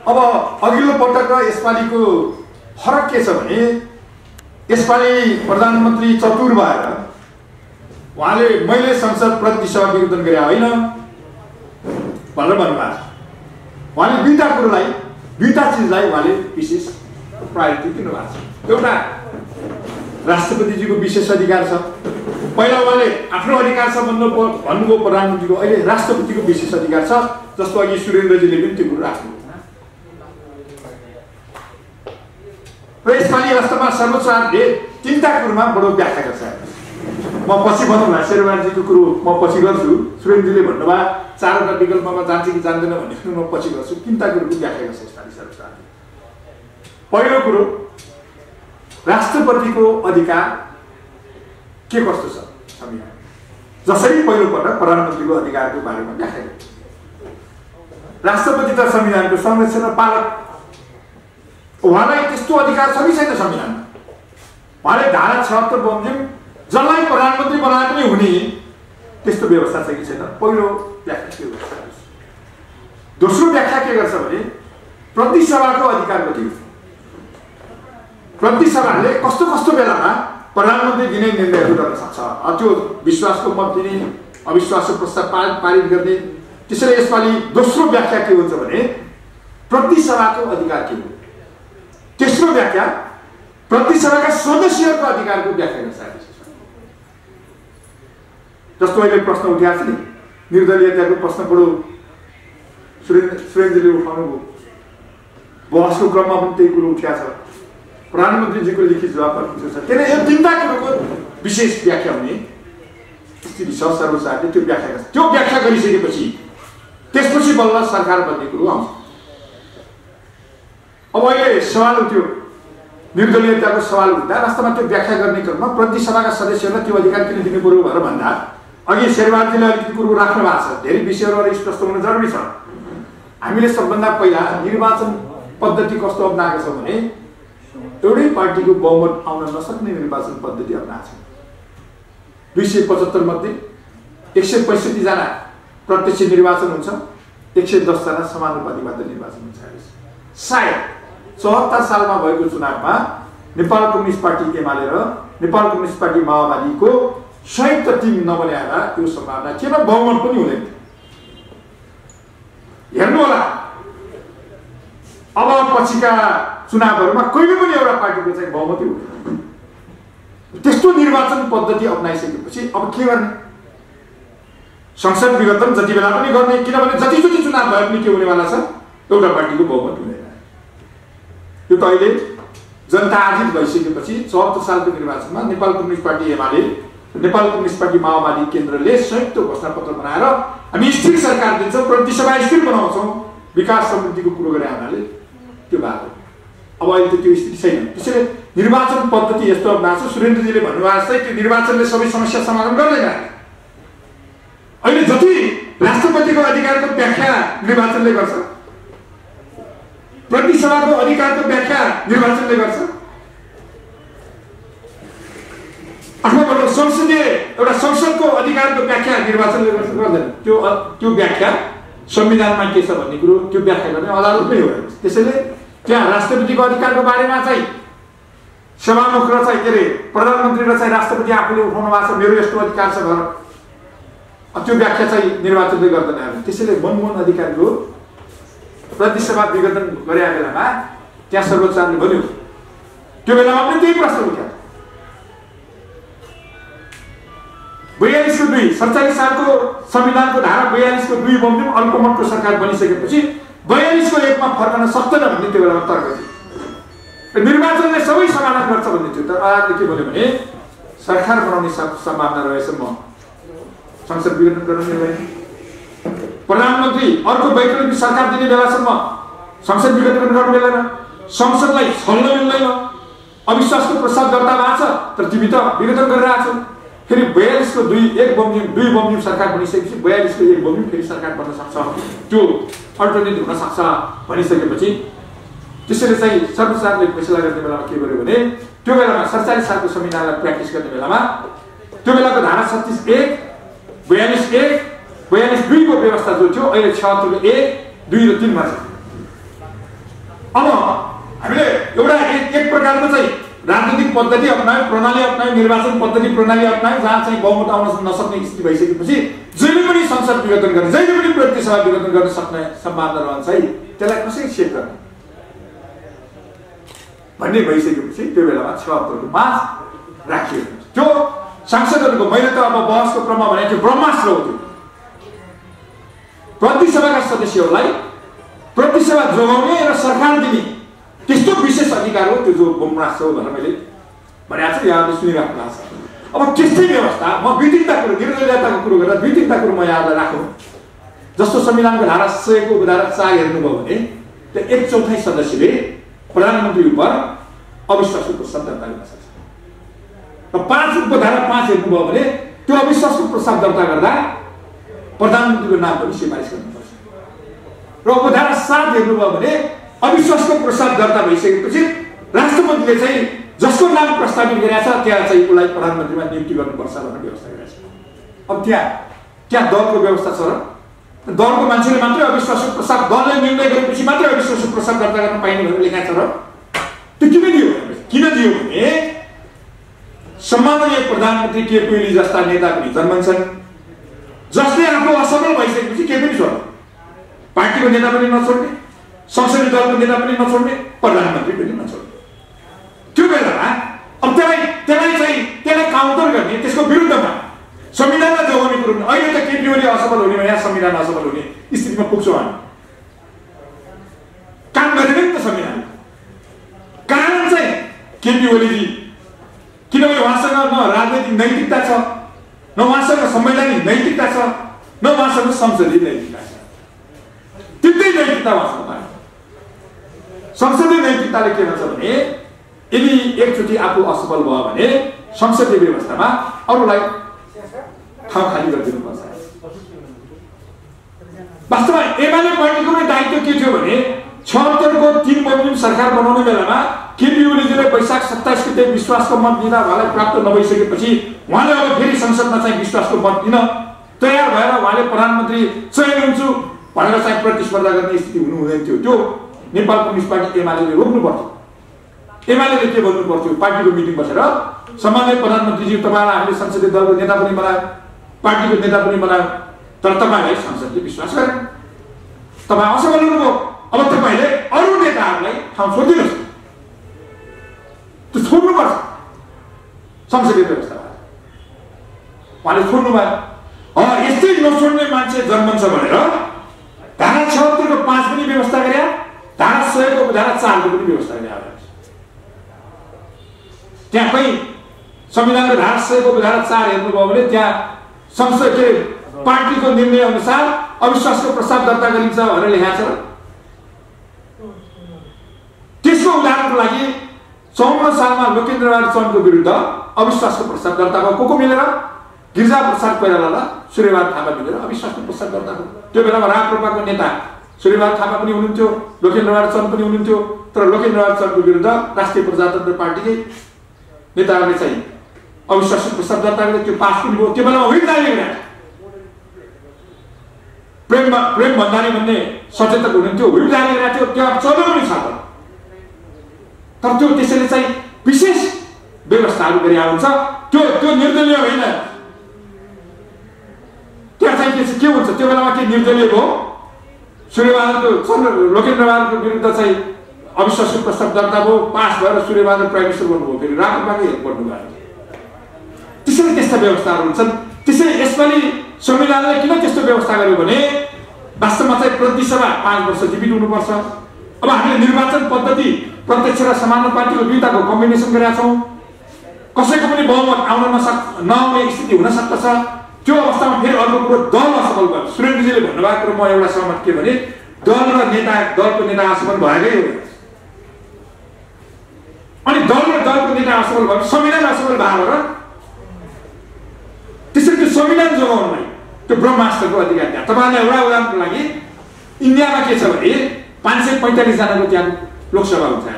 अब अघिल्लो पटक र यसपालिको फरक के छ भने यसपालि प्रधानमन्त्री चतुर भएर उहाँले मैले संसद प्रतिनिधि सभा विघटन गरे होइन भनेर भन्नुभएको छ। उहाँले दुईटा चिजलाई उहाँले विशेष प्रायोरिटी दिनुभएको छ। एउटा राष्ट्रपतिजीको विशेष अधिकार छ। पहिला उहाँले आफ्नो अधिकार छ भन्नुभयो प्रधानमन्त्रीको, अहिले राष्ट्रपतिको विशेष अधिकार छ, जस्तो अघि सुरेन्द्रजीले पनि त्यो कुरो राख्नुभयो। र यसपालि वास्तवमा सर्वोच्चले 3टा कुरोमा बडो व्याख्या गर्छ। म पछि भनौँला, शेरबहादुरजीको कुरो म पछि गर्छु। सुरेन्द्रजीले भन्नुभयो 4वटा विकल्पमा जान्छ कि जान्दैन भन्ने कुरो म पछि गर्छु। 3टा कुरोको व्याख्या गर्छ यसपालि सर्वोच्चले। पहिलो कुरो, राष्ट्रपतिको अधिकार के कस्तो छ संविधान, जसरी पहिलो पटक प्रधानमन्त्रीको अधिकारको बारेमा व्याख्या गर्छ। राष्ट्रपति त संविधानको संरक्षण र पालक, उहाँलाई त्यस्तो अधिकार छ कि छैन संविधानमा। उहाँले धारा 76 बमोजिम जसलाई प्रधानमन्त्री बनाए पनि हुने त्यस्तो व्यवस्था छ कि छैन, पहिलो व्याख्या के गर्छ। दोस्रो व्याख्या के गर्छ भने प्रतिनिधि सभाको अधिकार कति हो, प्रतिनिधि सभाले कस्तो कस्तो बेलामा प्रधानमन्त्री दिने निर्णयहरू गर्न सक्छ, त्यो विश्वासको मत दिने, अविश्वासको प्रस्ताव पारित गर्ने। त्यसैले यसपालि दोस्रो व्याख्या के हुन्छ भने प्रतिनिधि सभाको अधिकार के हो। तेस्रो व्याख्या प्रतिनिधि सभाका सदस्यहरूको अधिकारको व्याख्या गर्छ। जस्तो अहिले प्रश्न उठाएको छ नि, निर्दलीयताको प्रश्न बडो सुरेन्द्रजीले उठाउनुभयो, बहसको क्रममा पनि त्यही कुरो उठाएको छ। प्रधानमन्त्रीजीको लिखित जवाब पनि छ। त्यसले यो 3टा कुरोको विशेष व्याख्या हुने स्थिति छ। सर्वोच्चले त्यो व्याख्या गर्छ। त्यो व्याख्या गरिसकेपछि त्यसपछि बल्ल सरकार बन्ने कुरो आउँछ। अब अहिले सवाल उठ्यो, निर्दलीयताको सवाल उठ्दा वास्तवमा त्यो व्याख्या गर्ने क्रममा प्रतिनिधि सभाका सदस्यहरूलाई त्यो अधिकार किन दिनु पर्यो भनेर भन्दा अघि शेरबहादुरजीले अलिकति कुरो राख्नु भएको छ। धेरै विषयहरू स्पष्ट हुन जरुरी छ। हामीले सबभन्दा पहिला निर्वाचन पद्धति कस्तो अपनाएको छौँ भने एउटै पार्टीको बहुमत आउन नसक्ने निर्वाचन पद्धति अपनाएको छ। 275 मध्ये 165 जना प्रत्यक्ष निर्वाचन हुन्छ, 110 जना समानुपातिबाट निर्वाचन हुन्छ। सायद 74 सालमा भएको चुनावमा नेपाल कम्युनिस्ट पार्टी एमाले र नेपाल कम्युनिस्ट पार्टी माओवादीको संयुक्त टिम नबनाएर त्यो सम्भावना थिएन, बहुमत पनि हुँदैन। हेर्नु होला, अब पछिका चुनावहरूमा कहिले पनि एउटा पार्टीको चाहिँ बहुमतै हुँदैन। त्यस्तो निर्वाचन पद्धति अपनाइसकेपछि अब के गर्ने? संसद विघटन जति बेला पनि गर्ने, किनभने जतिचोटि चुनाव भए पनि के हुनेवाला छ, एउटा पार्टीको बहुमत हुँदैन। यो त अहिले जनता आजित भइसकेपछि 74 सालको निर्वाचनमा नेपाल कम्युनिस्ट पार्टी एमाले, नेपाल कम्युनिस्ट पार्टी माओवादी केन्द्रले संयुक्त घोषणापत्र बनाएर हामी स्थिर सरकार दिन्छौँ, प्रतिनिधि सभा स्थिर बनाउँछौँ, विकास समृद्धिको कुरो गरे हुनाले त्यो भएको। अब अहिले त त्यो स्थिति छैन। त्यसैले निर्वाचन पद्धति यस्तो अप्नाएको छ। सुरेन्द्रजीले भन्नुभएको छ कि निर्वाचनले सबै समस्या समाधान गर्दैन। अहिले जति राष्ट्रपतिको अधिकारको व्याख्या निर्वाचनले गर्छ, प्रतिनिधि सभाको अधिकारको व्याख्या निर्वाचनले गर्छ, अथवा संसदीय एउटा संसदको अधिकारको व्याख्या निर्वाचनले गर्दैन। त्यो व्याख्या संविधानमा के छ भन्ने कुरो त्यो व्याख्या गर्ने अदालतमै हो। त्यसैले त्यहाँ राष्ट्रपतिको अधिकारको बारेमा चाहिँ सभामुख र चाहिँ के अरे प्रधानमन्त्री र चाहिँ राष्ट्रपति आफूले उठाउनु भएको छ, मेरो यस्तो अधिकार छ भनेर त्यो व्याख्या चाहिँ निर्वाचनले गर्दैन। त्यसैले मनमोहन अधिकारीको प्रतिनिधि सभा विघटन गरेका बेलामा त्यहाँ सर्वोच्चले भन्यो, त्यो बेलामा पनि त्यही प्रश्न उठ्यो। 42 47 सालको संविधानको धारा 42 को 2 बमोजिम अल्पमतको सरकार बनिसकेपछि 42 को 1 मा फर्कन सक्दैन भन्ने त्यो बेलामा तर्क थियो। निर्वाचनले सबै समाधान गर्छ भन्ने थियो। तर अदालतले के भन्यो भने सरकार बनाउने सम्भावना रहेछ, म संसद विघटन गर्न मिल्दैन। प्रधानमन्त्री अर्को वैकल्पिक सरकार दिने बेलासम्म संसद विघटन गर्न मिल्दैन, संसदलाई छल्न मिल्दैन। अविश्वासको प्रस्ताव दर्ता भएको छ तर तिमी त विघटन गरिरहेको छौ। फेरि 42 को 2 बमोजिम सरकार बनिसकेपछि 42 को 1 बमोजिम फेरि सरकार बन्न सक्छ, त्यो अल्टरनेटिभ हुन सक्छ भनिसकेपछि त्यसैले चाहिँ सर्वोच्चले फैसला गर्ने बेलामा के गर्यो भने त्यो बेलामा 47 सालको संविधानलाई प्र्याक्टिस गर्ने बेलामा त्यो बेलाको धारा 36(1), 42(1), 42(2) को व्यवस्था जो थियो अहिले 76 को 1, 2 र 3 मा छ। अब हामीले एउटा एक प्रकारको चाहिँ राजनीतिक पद्धति अपनायो, प्रणाली अपनायो, निर्वाचन पद्धति प्रणाली अपनायो जहाँ चाहिँ बहुमत आउन नसक्ने स्थिति भइसकेपछि जहिले पनि संसद विघटन गर्ने, जहिले पनि प्रतिनिधि सभा विघटन गर्न सक्ने सम्भावना रहन्छ है, त्यसलाई कसरी सेट गर्ने भन्ने भइसकेपछि त्यो बेलामा 76 को 5 राखियो। त्यो सांसदहरूको मैले त अब बहसको क्रममा भने त्यो ब्रह्मास्त्र हो। त्यो प्रतिनिधि सभाका सदस्यहरूलाई प्रतिनिधि सभा जोगाउने र सरकार दिने त्यस्तो विशेष अधिकार हो, त्यो जो ब्रह्मास्त्र हो भनेर मैले भनेको छु, यहाँले सुनिराख्नु भएको छ। अब त्यस्तै व्यवस्था म 2-3टा कुरो निर्दलीयताको कुरो गरेर 2-3टा कुरो म यहाँलाई राखौँ। जस्तो संविधानको धारा 100 को धारा 4 हेर्नुभयो भने त्यो 1/4 सदस्यले प्रधानमन्त्री उप अविश्वासको प्रस्ताव दर्ता गर्न सक्छ। र 5 को धारा 5 हेर्नुभयो भने त्यो अविश्वासको प्रस्ताव दर्ता गर्दा प्रधानमन्त्रीको नाम पनि सिफारिस गर्नुपर्छ। र उपधारा 7 हेर्नुभयो भने अविश्वासको प्रस्ताव दर्ता भइसकेपछि राष्ट्रपतिले चाहिँ जसको नाम प्रस्तावित गरेका छ त्यहाँ चाहिँ उसलाई प्रधानमन्त्रीमा नियुक्ति गर्नुपर्छ भनेर व्यवस्था गरेका छ। अब त्यहाँ दलको व्यवस्था छ र दलको मान्छेले मात्रै अविश्वासको प्रस्ताव दलले निर्णय गरेपछि मात्रै अविश्वासको प्रस्ताव दर्ता गर्न पाइने भनेर लेखा छ र त्यो किन दियो भने सम्माननीय प्रधानमन्त्री केपी ओली जस्ता नेता पनि जन्मन्छन् जसले आफू असफल भइसकेपछि के पनि छोड्छ, पार्टीको नेता पनि नछोड्ने, संसदीय दलको नेता पनि नछोड्ने, प्रधानमन्त्री पनि नछोड्ने। त्यो बेलामा अब त्यसलाई काउन्टर गर्ने, त्यसको विरुद्धमा संविधानलाई जोगाउने कुरो पनि अहिले त केपी ओली असफल हुने भने संविधान असफल हुने स्थितिमा पुग्छौँ हामी। काम गरेन नि त संविधान। कारण चाहिँ केपी ओलीजी, किनभने उहाँसँग न राजनैतिक नैतिकता छ, न उहाँसँग संवैधानिक नैतिकता छ, न उहाँसँग संसदीय नैतिकता छ। त्यस्तै नैतिकता उहाँसँग पायो। संसदीय नैतिकताले के भन्छ भने यदि एकचोटि आफू असफल भयो भने संसदीय व्यवस्थामा अरूलाई ठाउँ खाली गरिदिनुपर्छ। वास्तवमा एमाले पार्टीको नै दायित्व के थियो भने 76 को 3 बमोजिम सरकार बनाउने बेलामा केपी ओलीजीले वैशाख 27 गते विश्वासको मत दिँदा उहाँलाई प्राप्त नभइसकेपछि उहाँले अब फेरि संसदमा चाहिँ विश्वासको मत दिन तयार भएर उहाँले प्रधानमन्त्री चयन हुन्छु भनेर चाहिँ प्रतिस्पर्धा गर्ने स्थिति हुनु हुँदैन थियो। त्यो नेपाल कम्युनिस्ट पार्टी एमाले रोक्नु पर्थ्यो। एमाले के भन्नु पर्थ्यो, पार्टीको मिटिङ बसेर सम्माननीय प्रधानमन्त्रीजी तपाईँलाई हामीले संसदीय दलको नेता पनि बनायो, पार्टीको नेता पनि बनायो, तर तपाईँलाई संसदले विश्वास गरेन, तपाईँ असफल हुनुभयो, अब तपाईँले अरू नेताहरूलाई ठाउँ छोडिदिनुहोस्, त्यो छोड्नुपर्छ संसदीय व्यवस्थामा। उहाँले छोड्नु भयो। यस्तै नछोड्ने मान्छे जन्मन्छ भनेर धारा 76 को 5 पनि व्यवस्था गरे, धारा 100 को धारा 4 को पनि व्यवस्था गरे। त्यहाँ कहीँ संविधानको धारा 100 को धारा 4 हेर्नुभयो भने त्यहाँ संसदले पार्टीको निर्णय अनुसार अविश्वासको प्रस्ताव दर्ता गरिन्छ भनेर लेखा छ। त्यसको उदाहरणको लागि 54 सालमा लोकेन्द्र बहादुर चन्दको विरुद्ध अविश्वासको प्रस्ताव दर्ता भयो। को मिलेर? गिरिजा प्रसाद कोइराला र सूर्यबहादुर थापा मिलेर अविश्वासको प्रस्ताव दर्ता भयो। त्यो बेलामा राप्रपाको नेता सूर्यबहादुर थापा पनि हुनुहुन्थ्यो, लोकेन्द्र बहादुर चन्द पनि हुनुहुन्थ्यो। तर लोकेन्द्र बहादुर चन्दको विरुद्ध राष्ट्रिय प्रजातन्त्र पार्टीकै नेताहरूले चाहिँ अविश्वासको प्रस्ताव दर्ता गरेर त्यो पास पनि भयो। त्यो बेलामा व्हिप जारी गरेको प्रेम भण्डारी भन्ने सचेतक हुनुहुन्थ्यो, व्हिप जारी गरेको थियो। त्यो चल्यो पनि छ। तर त्यो त्यसैले चाहिँ विशेष व्यवस्थाहरू गरिएको हुन्छ। त्यो निर्दलीय होइन। त्यहाँ चाहिँ के हुन्छ? त्यो बेलामा के निर्दलीय भयो? सूर्यबहादुर लोकेन्द्र बहादुरको विरुद्ध चाहिँ अविश्वासको प्रस्ताव दर्ता भयो, पास भएर सूर्यबहादुर प्राइम मिनिस्टर बन्नुभयो। फेरि राप्रपाकै बन्नुभयो। त्यसैले त्यस्ता व्यवस्थाहरू हुन्छन्। त्यसैले यसपालि संविधानले किन त्यस्तो व्यवस्था गर्यो भने वास्तवमा चाहिँ प्रतिनिधि सभा 5 वर्ष जीवित हुनुपर्छ। अब हामीले निर्वाचन पद्धति प्रत्यक्ष र समानुपातिको दुईटाको कम्बिनेसन गरेका छौँ। कसैको पनि बहुमत नआउने स्थिति हुन सक्दछ। त्यो अवस्थामा फेरि अर्को कुरो दल असफल भयो। सुरेन्द्रजीले भन्नुभएको कुरो म एउटा सहमत के भने दल र दलको नेता असफल भएकै हो। अनि दल र दलको नेता असफल भयो, संविधान असफल भयो र त्यसरी त्यो संविधान जोगाउनलाई त्यो ब्रह्मास्त्रको अधिकार दिए। तपाईँलाई एउटा उदाहरणको लागि इन्डियामा के छ भने 545 जनाको त्यहाँ लोकसभा हुन्छ।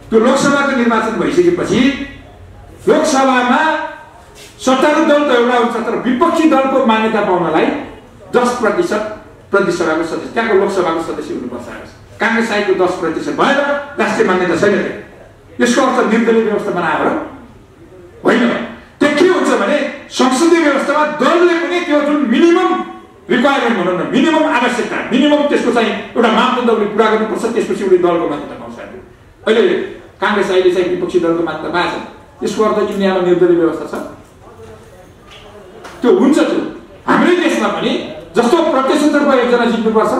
त्यो लोकसभाको निर्वाचन भइसकेपछि लोकसभामा सत्तारूढ दल त एउटा हुन्छ, तर विपक्षी दलको मान्यता पाउनलाई 10% प्रतिसभाको सदस्य त्यहाँको लोकसभाको सदस्य हुनुपर्छ। काङ्ग्रेस आएको 10% भएर राष्ट्रिय मान्यता छैन। यसको अर्थ निर्दलीय व्यवस्था बनायो र होइन। त्यो के हुन्छ भने संसदीय व्यवस्थामा दलले पनि त्यो जुन मिनिमम रिक्वायरमेन्ट भनौँ न, मिनिमम आवश्यकता, मिनिमम त्यसको चाहिँ एउटा मापदण्ड उसले पुरा गर्नुपर्छ। त्यसपछि उसले दलको मान्यता पाउँछ। अहिले काङ्ग्रेस अहिले चाहिँ विपक्षी दलको मान्यता पाएछ। यसको अर्थ इन्डियामा निर्दलीय व्यवस्था छ? त्यो हुन्छ। त्यो हाम्रै देशमा पनि जस्तो प्रत्यक्षतर्फ एकजना जित्नुपर्छ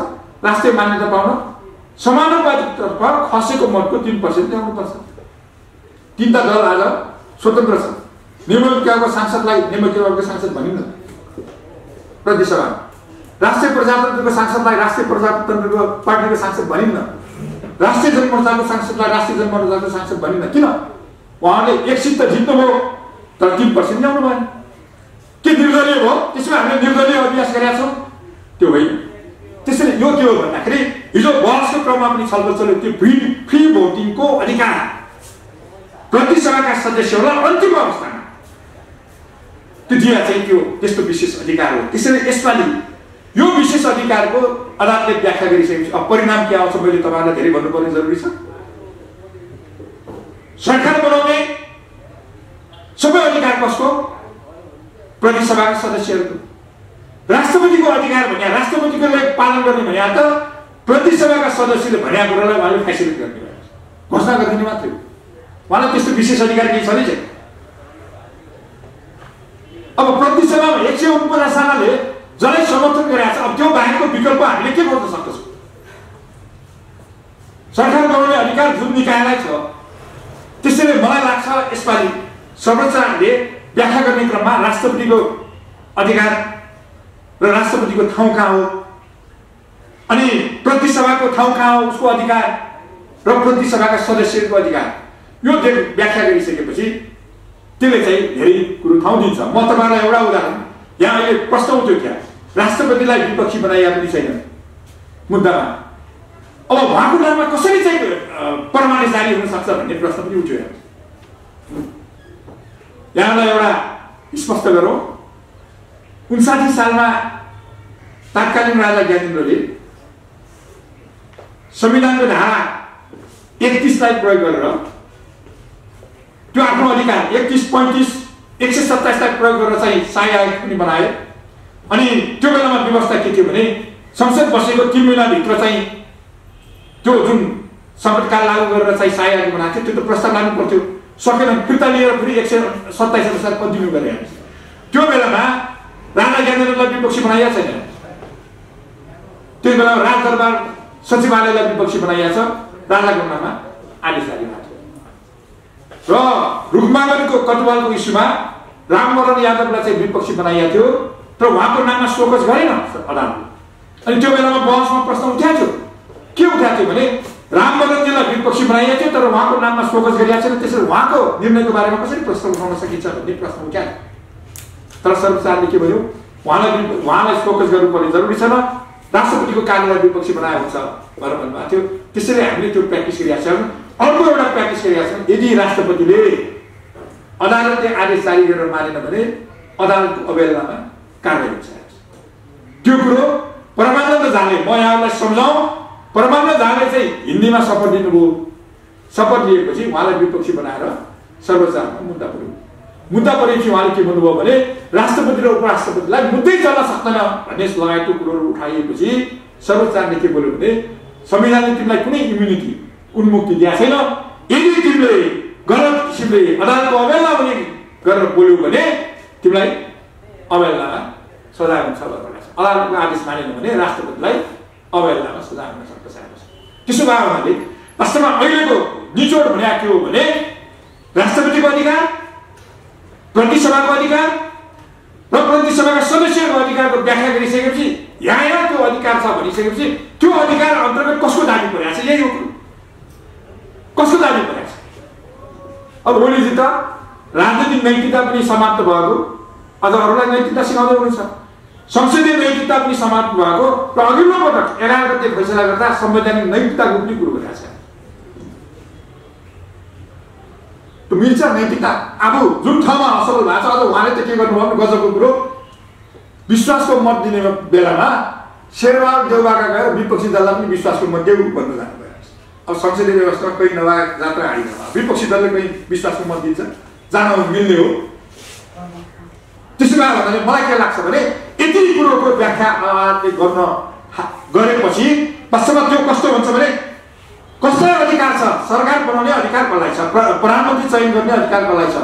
राष्ट्रिय मान्यता पाउन, समानुपातिकतर्फ खसेको मतको 3% ल्याउनुपर्छ। 3टा दल आज स्वतन्त्र छ। निम्नलिखितको सांसदलाई निम्नलिखितको सांसद भनिन्न प्रतिसभा, राष्ट्रिय प्रजातन्त्रको सांसदलाई राष्ट्रिय प्रजातन्त्रको पार्टीको सांसद भनिन्न, राष्ट्रिय जनमोर्चाको सांसदलाई राष्ट्रिय जनमोर्चाको सांसद भनिन्न। किन? उहाँले एक सिट त जित्नुभयो तर 3% ल्याउनु भएन। के निर्दलीय भयो? त्यसमा हामीले निर्दलीय अभ्यास गरेका छौँ? त्यो होइन। त्यसैले यो के हो भन्दाखेरि हिजो बहसको क्रममा पनि छलफल चल्यो। त्यो फ्री भोटिङको अधिकार प्रतिसभाका सदस्यहरूलाई अन्तिम अवस्थामा त्यो दिया चाहिँ त्यो त्यस्तो विशेष अधिकार हो। त्यसैले यसपालि यो विशेष अधिकारको अदालतले व्याख्या गरिसकेपछि अब परिणाम के आउँछ मैले तपाईँहरूलाई धेरै भन्नुपर्ने जरुरी छ। सरकार बनाउने सबै अधिकार कसको? प्रतिसभाका सदस्यहरूको। राष्ट्रपतिको अधिकार भने राष्ट्रपतिको पालन गर्ने भने त प्रतिसभाका सदस्यले भनेका कुरालाई उहाँले फेसिलिट गर्ने भयो, घोषणा गरिदिने मात्रै हो। उहाँलाई त्यस्तो विशेष अधिकार केही छँदै छैन। अब प्रतिसभामा 149 जनाले जसलाई समर्थन गरेका छ, अब त्यो बाहेकको विकल्प हामीले के गर्न सक्छौँ? सरकार बनाउने अधिकार जुन निकायलाई छ। त्यसैले मलाई लाग्छ यसपालि सर्वोच्चले व्याख्या गर्ने क्रममा राष्ट्रपतिको अधिकार र राष्ट्रपतिको ठाउँ कहाँ हो, अनि प्रतिसभाको ठाउँ कहाँ हो, उसको अधिकार र प्रतिसभाका सदस्यहरूको अधिकार, यो व्याख्या गरिसकेपछि त्यसले चाहिँ धेरै कुरो ठाउँ दिन्छ। म तपाईँलाई एउटा उदाहरण, यहाँ अहिले प्रश्न उठ्यो क्या राष्ट्रपतिलाई विपक्षी बनाइया पनि छैन मुद्दामा। अब उहाँको नाममा कसरी चाहिँ परमाणु जारी हुन सक्छ भन्ने प्रश्न पनि उठ्यो। यहाँलाई एउटा स्पष्ट गरौँ, 59 सालमा तत्कालीन राजा ज्ञानेन्द्रले संविधानको धारा 31लाई प्रयोग गरेर त्यो आफ्नो अधिकार 31, 35, 127लाई प्रयोग गरेर चाहिँ शाही आयोग पनि बनाए। अनि त्यो बेलामा व्यवस्था के थियो भने संसद बसेको 3 महिनाभित्र चाहिँ त्यो जुन सङ्कटकाल लागू गरेर चाहिँ शाही आयोग बनाएको थियो त्यो त प्रस्ताव लाग्नु पर्थ्यो। सकेन, फिर्ता लिएर फेरि 127 अनुसार कन्टिन्यू गरे। त्यो बेलामा राजा ज्ञानेन्द्रलाई विपक्षी बनाइएको छैन। त्यो बेलामा राजदरबार सचिवालयलाई विपक्षी बनाइएको छ। राजाको नाममा आदेश जारी भएको थियो र रुखमागनको कटुवालको इस्युमा रामवरण यादवलाई चाहिँ विपक्षी बनाइएको थियो, तर उहाँको नाममा शोकज गरेन अदालतले। अनि त्यो बेलामा बहसमा प्रश्न उठाएको थियो। के उठाएको थियो भने रामवरणजीलाई विपक्षी बनाइएको थियो, तर उहाँको नाममा फोकस गरिएको छैन। त्यसरी उहाँको निर्णयको बारेमा कसरी प्रश्न उठाउन सकिन्छ भन्ने प्रश्न उठाए। तर सर्वोच्चले के भन्यो, उहाँलाई फोकस गर्नुपर्ने जरुरी छैन, राष्ट्रपतिको कार्यलाई विपक्षी बनाएको हुन्छ भनेर भन्नुभएको थियो। त्यसैले हामीले त्यो प्र्याक्टिस गरिरहेका छौँ। अर्को एउटा प्र्याक्टिस गरिरहेका छौँ, यदि राष्ट्रपतिले अदालतले आदेश जारी गरेर मानेन भने अदालतको अवहेलनामा कारबाही हुन्छ। त्यो कुरो परमानन्द झाले, म यहाँलाई सम्झाउँ, परमानन्द झाले चाहिँ हिन्दीमा शपथ लिनुभयो। शपथ लिएपछि उहाँलाई विपक्षी बनाएर सर्वोच्चमा मुद्दा पर्यो। मुद्दा परेपछि उहाँले के भन्नुभयो भने राष्ट्रपति र उपराष्ट्रपतिलाई मुद्दै चल्न सक्दैन भन्ने लगायतको कुरोहरू उठाइएपछि सर्वोच्चले के बोल्यो भने संविधानले तिमीलाई कुनै इम्युनिटी उन्मुक्ति दिएको छैन, यदि तिमीले गलत किसिमले अदालतको अवहेलना हुने गरेर बोल्यो भने तिमीलाई अवहेलनामा सजाय हुन्छ भनेर अदालतको आदेश मानेन भने राष्ट्रपतिलाई अवहेलनामा सजाय हुन सक्छ। त्यसो भए उहाँले वास्तवमा अहिलेको निचोड भने के हो भने राष्ट्रपतिको अधिकार, प्रतिसभाको अधिकार र प्रतिसभाका सदस्यहरूको अधिकारको व्याख्या गरिसकेपछि यहाँ त्यो अधिकार छ भनिसकेपछि त्यो अधिकार अन्तर्गत कसको दाबी परेको छ, यही हो कसको दाबी परेको छ। अब ओलीजी त राजनीतिक नैतिकता पनि समाप्त भएको, अझ अरूलाई नैतिकता सिकाउँदै हुनुहुन्छ, संसदीय नैतिकता पनि समाप्त भएको र अघिल्लो पटक 11 गते फैसला गर्दा संवैधानिक नैतिकता गुप्ने कुरो गरेका छ। त्यो मिल्छ नैतिकता। अब जुन ठाउँमा असफल भएको छ, अझ उहाँले त के गर्नुभयो भने गजबको कुरो, विश्वासको मत दिने बेलामा शेरबहादुर देउवाका गएर विपक्षी दललाई पनि विश्वासको मत देऊ भन्नु जानुभयो। अब संसदीय व्यवस्थामा कोही नभए जात्रा हालिन, विपक्षी दलले कोही विश्वासको मत दिन्छ, जान मिल्ने हो। त्यसो भए भन्दा मलाई के लाग्छ भने यति कुरोको व्याख्या आवाजले गर्न गरेपछि वास्तवमा त्यो कस्तो हुन्छ भने कसलाई अधिकार छ, सरकार बनाउने अधिकार कसलाई छ, प्रधानमन्त्री चयन गर्ने अधिकार कसलाई छ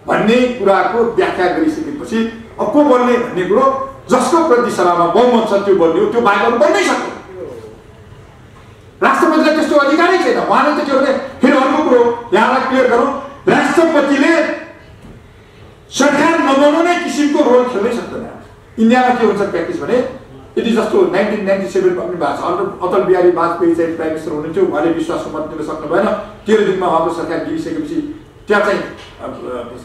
भन्ने कुराको व्याख्या गरिसकेपछि अब को बोल्ने भन्ने कुरो जसको प्रतिसभामा बहुमत छ त्यो बोल्ने हो, त्यो बाहेक अरू बोल्नै सक्दैन। राष्ट्रपतिलाई त्यस्तो अधिकारै छैन। उहाँले त के भने फेरि अर्को कुरो यहाँलाई क्लियर गरौँ, राष्ट्रपतिले सरकार नबनाउने किसिमको रोल खेल्नै सक्दैन। इन्डियामा के हुन्छ प्र्याक्टिस भने यदि जस्तो 1997 पनि भएको छ, अटल बिहारी वाजपेयी चाहिँ प्राइम मिनिस्टर हुनुहुन्थ्यो, उहाँले विश्वासको मत दिन सक्नु भएन, 13 दिनमा उहाँको सरकार गिरिसकेपछि त्यहाँ चाहिँ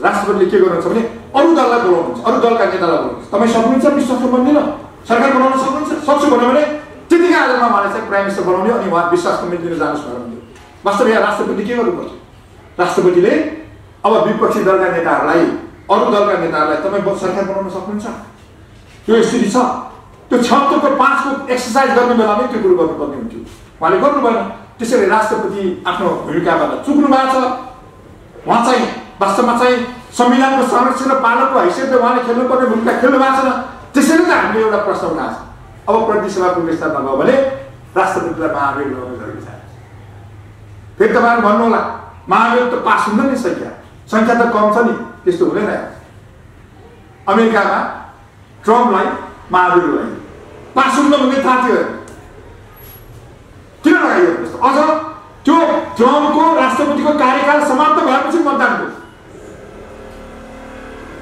राष्ट्रपतिले के गर्नुहुन्छ भने अरू दललाई बोलाउनुहुन्छ, अरू दलका नेतालाई बोलाउनुहुन्छ, तपाईँ सक्नुहुन्छ विश्वासको मत दिन, सरकार बनाउन सक्नुहुन्छ, सक्छु भन्यो भने त्यतिकै आधारमा उहाँलाई चाहिँ प्राइम मिनिस्टर बनाउने अनि उहाँ विश्वासको मत दिन जानुहोस् भन्नुहुन्थ्यो। वास्तवमा यहाँ राष्ट्रपति के गर्नुपर्छ, राष्ट्रपतिले अब विपक्षी दलका नेताहरूलाई, अरू दलका नेताहरूलाई तपाईँ सरकार बनाउन सक्नुहुन्छ, त्यो स्थिति छ, त्यो 76 को 5 को एक्सर्साइज गर्ने बेलामै त्यो कुरो गर्नुपर्ने हुन्थ्यो, उहाँले गर्नु भएन। त्यसैले राष्ट्रपति आफ्नो भूमिकाबाट चुक्नु भएको छ। उहाँ चाहिँ वास्तवमा चाहिँ संविधानको संरक्षण र पालकको हैसियतले उहाँले खेल्नुपर्ने भूमिका खेल्नु भएको छैन। त्यसैले त हामीले एउटा प्रश्न उठाएको छ, अब प्रतिसभाको विस्तारमा गयो भने राष्ट्रपतिलाई महाभियोग लगाउनु जरुरी छ। फेरि तपाईँहरू भन्नुहोला महाभियोग त पास हुँदैन नि, सङ्ख्या त कम छ नि, त्यस्तो हुँदैन। अमेरिकामा ट्रम्पलाई महाभियोग लगाइयो, पास हुन्न भन्ने थाहा थियो, किन लगाइयो त्यस्तो? अझ त्यो ट्रम्पको राष्ट्रपतिको कार्यकाल समाप्त भएपछि मतदानको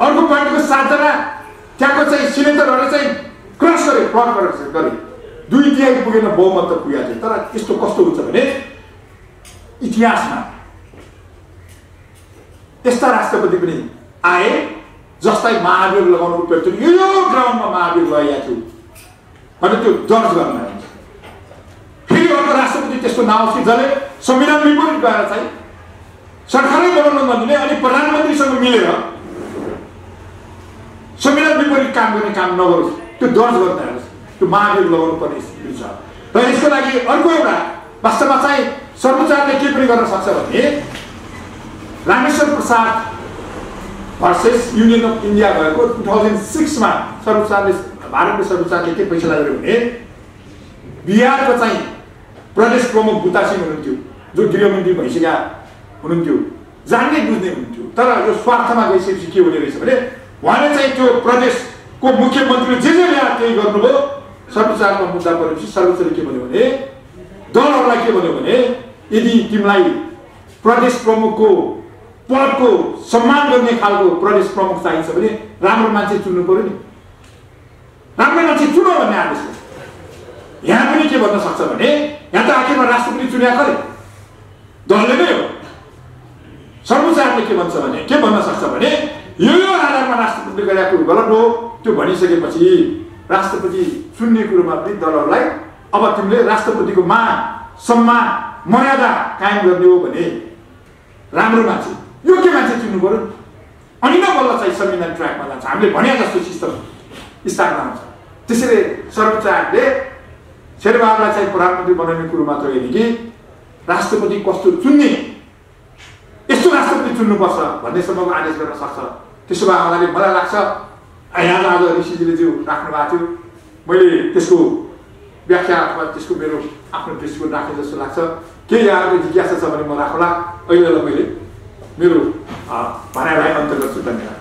अर्को पार्टीको 7 जना त्यहाँको चाहिँ सिनेटरहरूले चाहिँ क्रस गरे, फ्रड गरे, 2/3 पुगेन, बहुमत त पुगेको थियो। तर यस्तो कस्तो हुन्छ भने इतिहासमा यस्ता राष्ट्रपति पनि आए जसलाई महाभियोग लगाउनु उपयुक्त थियो, यो ग्राउन्डमा महाभियोग लगाइएको थियो भने त्यो जज गर्न आइन्छ। फेरि अर्को राष्ट्रपति त्यस्तो नआओस् कि जसले संविधान विपरीत गएर चाहिँ सरकारै बनाउन नदिने अनि प्रधानमन्त्रीसँग मिलेर संविधान विपरीत काम गर्ने काम नगरोस्, त्यो दर्ज गर्न आयोस्, त्यो महाभियोग लगाउनु पर्ने स्थिति छ। र यसको लागि अर्को एउटा वास्तवमा चाहिँ सर्वोच्चले के पनि गर्न सक्छ भने Rameshwar Prasad versus union of India भएको 2006 मा भारतले सर्वोच्चले के फैसला गर्यो भने बिहारको चाहिँ प्रदेश प्रमुख बुता सिंह हुनुहुन्थ्यो, जो गृहमन्त्री भइसकेका हुनुहुन्थ्यो, जान्ने बुझ्ने हुनुहुन्थ्यो, तर यो स्वार्थमा गइसकेपछि के हुने रहेछ भने उहाँले चाहिँ त्यो प्रदेशको मुख्यमन्त्रीले जे ल्याएर त्यही गर्नुभयो। सर्वोच्चको मुद्दा परेपछि सर्वोच्चले के भन्यो भने दलहरूलाई के भन्यो भने यदि तिमीलाई प्रदेश प्रमुखको पदको सम्मान गर्ने खालको प्रदेश प्रमुख चाहिन्छ भने राम्रो मान्छे चुन्नु पर्यो नि, राम्रो मान्छे चुनो भन्ने आदेश हो। यहाँ पनि के भन्न सक्छ भने यहाँ त आखिरमा राष्ट्रपति चुनिया गरे दलले नै हो। सर्वोच्च आयोगले के भन्छ भने के भन्न सक्छ भने यो आधारमा राष्ट्रपतिले गरेका कुरो गलत हो। त्यो भनिसकेपछि राष्ट्रपति चुन्ने कुरोमा पनि दलहरूलाई अब तिमीले राष्ट्रपतिको मान सम्मान मर्यादा कायम गर्ने हो भने राम्रो मान्छे योग्य मान्छे चुन्नु पर्यो। अनि न बल्ल चाहिँ संविधान ट्र्याकमा जान्छ। हामीले भने जस्तो सिस्टम स्थापना हुन्छ। त्यसैले सर्वोच्च आयोगले शेरबहादुरलाई चाहिँ प्रधानमन्त्री बनाउने कुरो मात्र होइन कि राष्ट्रपति कस्तो चुन्ने यस्तो राष्ट्रपति चुन्नुपर्छ भन्नेसम्मको आदेश गर्न सक्छ। त्यसो भए मलाई लाग्छ यहाँ आज ऋषिजीले जो राख्नु भएको थियो मैले त्यसको व्याख्या अथवा त्यसको मेरो आफ्नो दृष्टिकोण राखेँ जस्तो लाग्छ। के यहाँको जिज्ञासा छ भने म राखौँला। अहिलेलाई मैले मेरो भनाइलाई अन्त गर्छु। धन्यवाद।